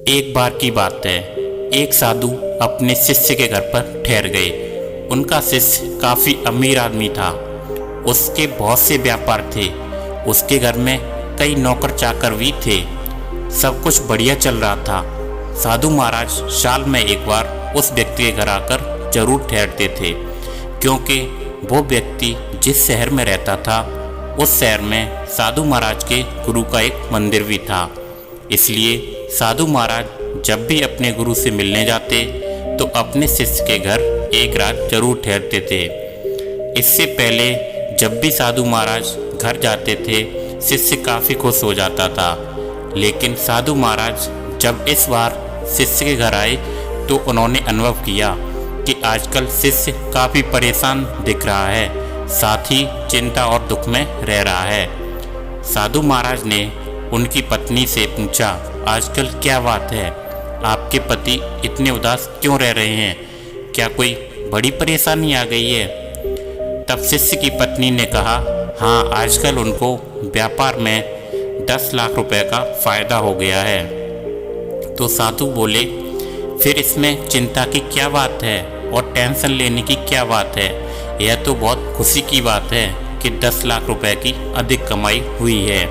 एक बार की बात है, एक साधु अपने शिष्य के घर पर ठहर गए। उनका शिष्य काफ़ी अमीर आदमी था। उसके बहुत से व्यापार थे। उसके घर में कई नौकर चाकर भी थे। सब कुछ बढ़िया चल रहा था। साधु महाराज साल में एक बार उस व्यक्ति के घर आकर जरूर ठहरते थे, क्योंकि वो व्यक्ति जिस शहर में रहता था उस शहर में साधु महाराज के गुरु का एक मंदिर भी था। इसलिए साधु महाराज जब भी अपने गुरु से मिलने जाते तो अपने शिष्य के घर एक रात जरूर ठहरते थे। इससे पहले जब भी साधु महाराज घर जाते थे, शिष्य काफ़ी खुश हो जाता था। लेकिन साधु महाराज जब इस बार शिष्य के घर आए तो उन्होंने अनुभव किया कि आजकल शिष्य काफ़ी परेशान दिख रहा है, साथ ही चिंता और दुख में रह रहा है। साधु महाराज ने उनकी पत्नी से पूछा, आजकल क्या बात है? आपके पति इतने उदास क्यों रह रहे हैं? क्या कोई बड़ी परेशानी आ गई है? तब शिष्य की पत्नी ने कहा, हाँ, आजकल उनको व्यापार में 10 लाख रुपए का फ़ायदा हो गया है। तो साधु बोले, फिर इसमें चिंता की क्या बात है और टेंशन लेने की क्या बात है? यह तो बहुत खुशी की बात है कि 10 लाख रुपए की अधिक कमाई हुई है।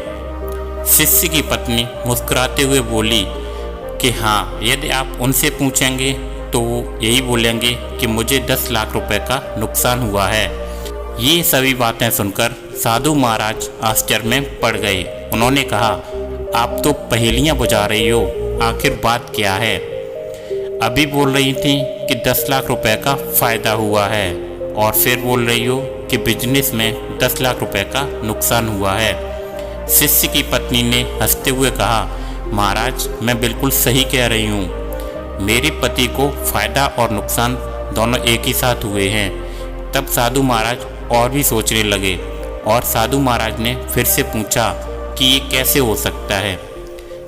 शिष्य की पत्नी मुस्कुराते हुए बोली कि हाँ, यदि आप उनसे पूछेंगे तो वो यही बोलेंगे कि मुझे 10 लाख रुपए का नुकसान हुआ है। ये सभी बातें सुनकर साधु महाराज आश्चर्य में पड़ गए। उन्होंने कहा, आप तो पहेलियाँ बुझा रही हो, आखिर बात क्या है? अभी बोल रही थी कि 10 लाख रुपए का फ़ायदा हुआ है और फिर बोल रही हो कि बिजनेस में 10 लाख रुपए का नुकसान हुआ है। शिष्य की पत्नी ने हंसते हुए कहा, महाराज, मैं बिल्कुल सही कह रही हूँ। मेरे पति को फ़ायदा और नुकसान दोनों एक ही साथ हुए हैं। तब साधु महाराज और भी सोचने लगे और साधु महाराज ने फिर से पूछा कि ये कैसे हो सकता है?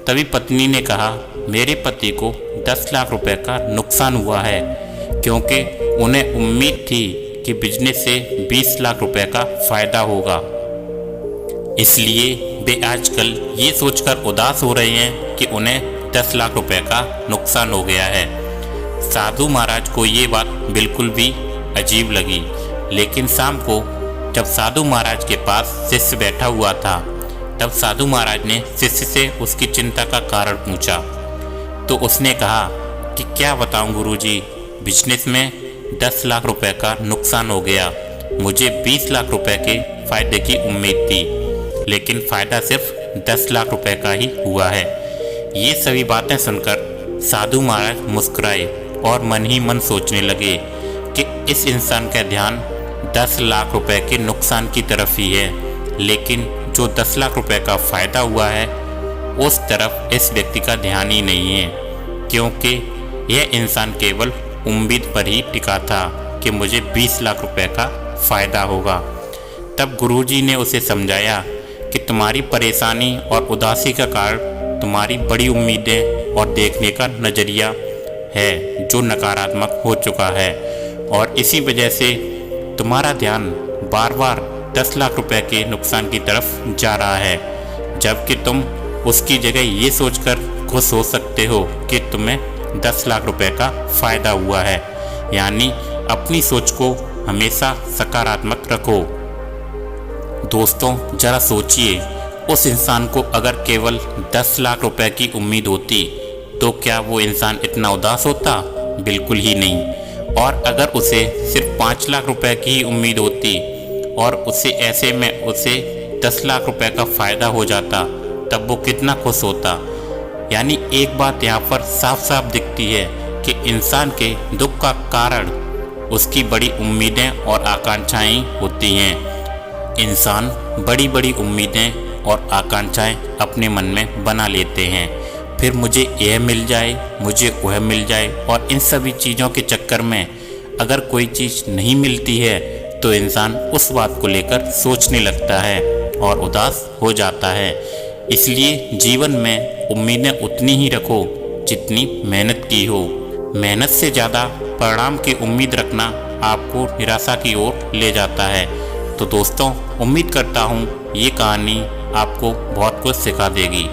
तभी पत्नी ने कहा, मेरे पति को 10 लाख रुपए का नुकसान हुआ है, क्योंकि उन्हें उम्मीद थी कि बिजनेस से 20 लाख रुपए का फ़ायदा होगा। इसलिए वे आजकल ये सोचकर उदास हो रहे हैं कि उन्हें 10 लाख रुपए का नुकसान हो गया है। साधु महाराज को ये बात बिल्कुल भी अजीब लगी। लेकिन शाम को जब साधु महाराज के पास शिष्य बैठा हुआ था, तब साधु महाराज ने शिष्य से उसकी चिंता का कारण पूछा। तो उसने कहा कि क्या बताऊं गुरुजी, बिजनेस में 10 लाख रुपए का नुकसान हो गया। मुझे 20 लाख रुपए के फ़ायदे की उम्मीद थी, लेकिन फ़ायदा सिर्फ 10 लाख रुपए का ही हुआ है। ये सभी बातें सुनकर साधु महाराज मुस्कुराए और मन ही मन सोचने लगे कि इस इंसान का ध्यान 10 लाख रुपए के नुकसान की तरफ ही है, लेकिन जो 10 लाख रुपए का फ़ायदा हुआ है उस तरफ इस व्यक्ति का ध्यान ही नहीं है, क्योंकि यह इंसान केवल उम्मीद पर ही टिका था कि मुझे 20 लाख रुपए का फ़ायदा होगा। तब गुरुजी ने उसे समझाया कि तुम्हारी परेशानी और उदासी का कारण तुम्हारी बड़ी उम्मीदें और देखने का नज़रिया है जो नकारात्मक हो चुका है, और इसी वजह से तुम्हारा ध्यान बार बार 10 लाख रुपए के नुकसान की तरफ जा रहा है, जबकि तुम उसकी जगह ये सोचकर खुश हो सकते हो कि तुम्हें 10 लाख रुपए का फ़ायदा हुआ है। यानी अपनी सोच को हमेशा सकारात्मक रखो। दोस्तों, ज़रा सोचिए, उस इंसान को अगर केवल 10 लाख रुपए की उम्मीद होती तो क्या वो इंसान इतना उदास होता? बिल्कुल ही नहीं। और अगर उसे सिर्फ 5 लाख रुपए की ही उम्मीद होती और उसे ऐसे में उसे 10 लाख रुपए का फ़ायदा हो जाता, तब वो कितना खुश होता। यानी एक बात यहाँ पर साफ साफ दिखती है कि इंसान के दुख का कारण उसकी बड़ी उम्मीदें और आकांक्षाएं होती हैं। इंसान बड़ी बड़ी उम्मीदें और आकांक्षाएं अपने मन में बना लेते हैं, फिर मुझे यह मिल जाए, मुझे वह मिल जाए, और इन सभी चीज़ों के चक्कर में अगर कोई चीज़ नहीं मिलती है तो इंसान उस बात को लेकर सोचने लगता है और उदास हो जाता है। इसलिए जीवन में उम्मीदें उतनी ही रखो जितनी मेहनत की हो। मेहनत से ज़्यादा परिणाम की उम्मीद रखना आपको निराशा की ओर ले जाता है। तो दोस्तों, उम्मीद करता हूँ ये कहानी आपको बहुत कुछ सिखा देगी।